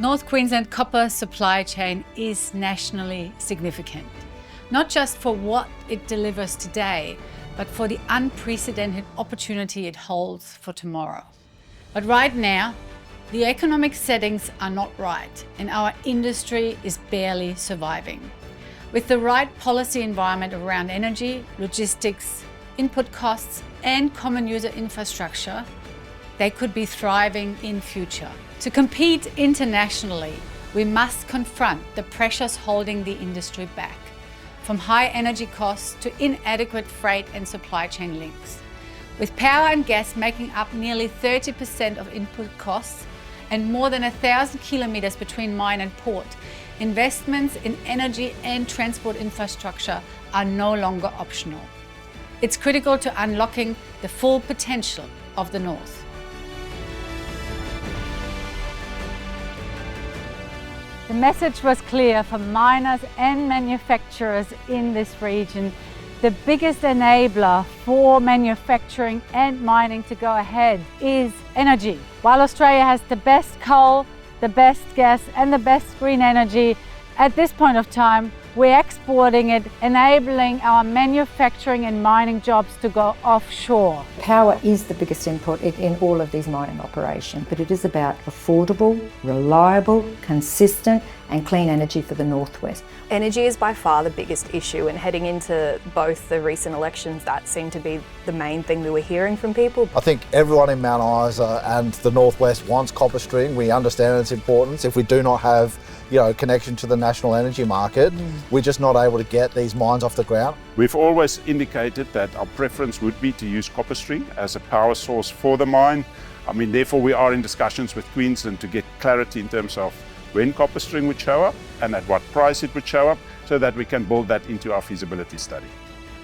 North Queensland copper supply chain is nationally significant, not just for what it delivers today, but for the unprecedented opportunity it holds for tomorrow. But right now, the economic settings are not right, and our industry is barely surviving. With the right policy environment around energy, logistics, input costs, and common user infrastructure, they could be thriving in future. To compete internationally, we must confront the pressures holding the industry back, from high energy costs to inadequate freight and supply chain links. With power and gas making up nearly 30% of input costs and more than 1,000 kilometres between mine and port, investments in energy and transport infrastructure are no longer optional. It's critical to unlocking the full potential of the North. The message was clear for miners and manufacturers in this region. The biggest enabler for manufacturing and mining to go ahead is energy. While Australia has the best coal, the best gas and the best green energy, at this point of time, we're exporting it, enabling our manufacturing and mining jobs to go offshore. Power is the biggest input in all of these mining operations, but it is about affordable, reliable, consistent and clean energy for the Northwest. Energy is by far the biggest issue, and heading into both the recent elections, that seemed to be the main thing we were hearing from people. I think everyone in Mount Isa and the Northwest wants copper string. We understand its importance. If we do not have connection to the national energy market, we're just not able to get these mines off the ground. We've always indicated that our preference would be to use copper string as a power source for the mine. Therefore we are in discussions with Queensland to get clarity in terms of when copper string would show up and at what price it would show up, so that we can build that into our feasibility study.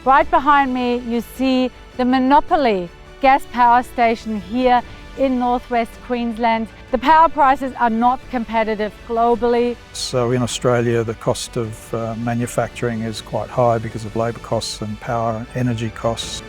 Right behind me, you see the Monopoly gas power station here in northwest Queensland. The power prices are not competitive globally. So in Australia, the cost of manufacturing is quite high because of labour costs and power energy costs.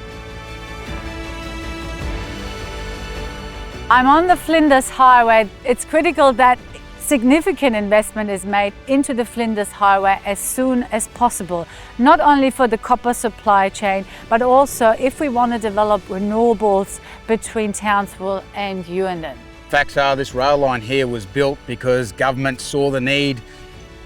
I'm on the Flinders Highway. It's critical that significant investment is made into the Flinders Highway as soon as possible, not only for the copper supply chain, but also if we want to develop renewables between Townsville and Uandon. Facts are this rail line here was built because government saw the need.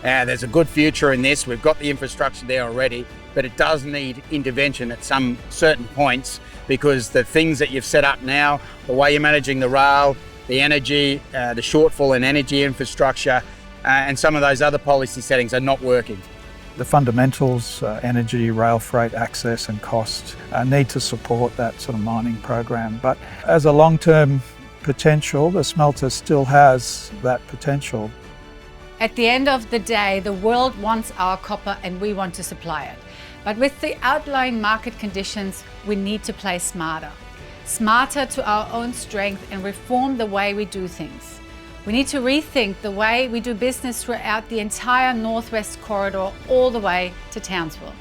There's a good future in this. We've got the infrastructure there already, but it does need intervention at some certain points, because the things that you've set up now, the way you're managing the rail, the energy, the shortfall in energy infrastructure, and some of those other policy settings are not working. The fundamentals, energy, rail freight access and cost, need to support that sort of mining program. But as a long-term potential, the smelter still has that potential. At the end of the day, the world wants our copper and we want to supply it. But with the outlying market conditions, we need to play smarter. Smarter to our own strength and reform the way we do things. We need to rethink the way we do business throughout the entire Northwest corridor all the way to Townsville.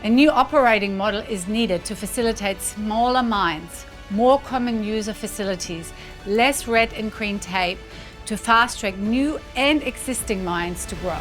A new operating model is needed to facilitate smaller mines, more common user facilities, less red and green tape to fast track new and existing mines to grow.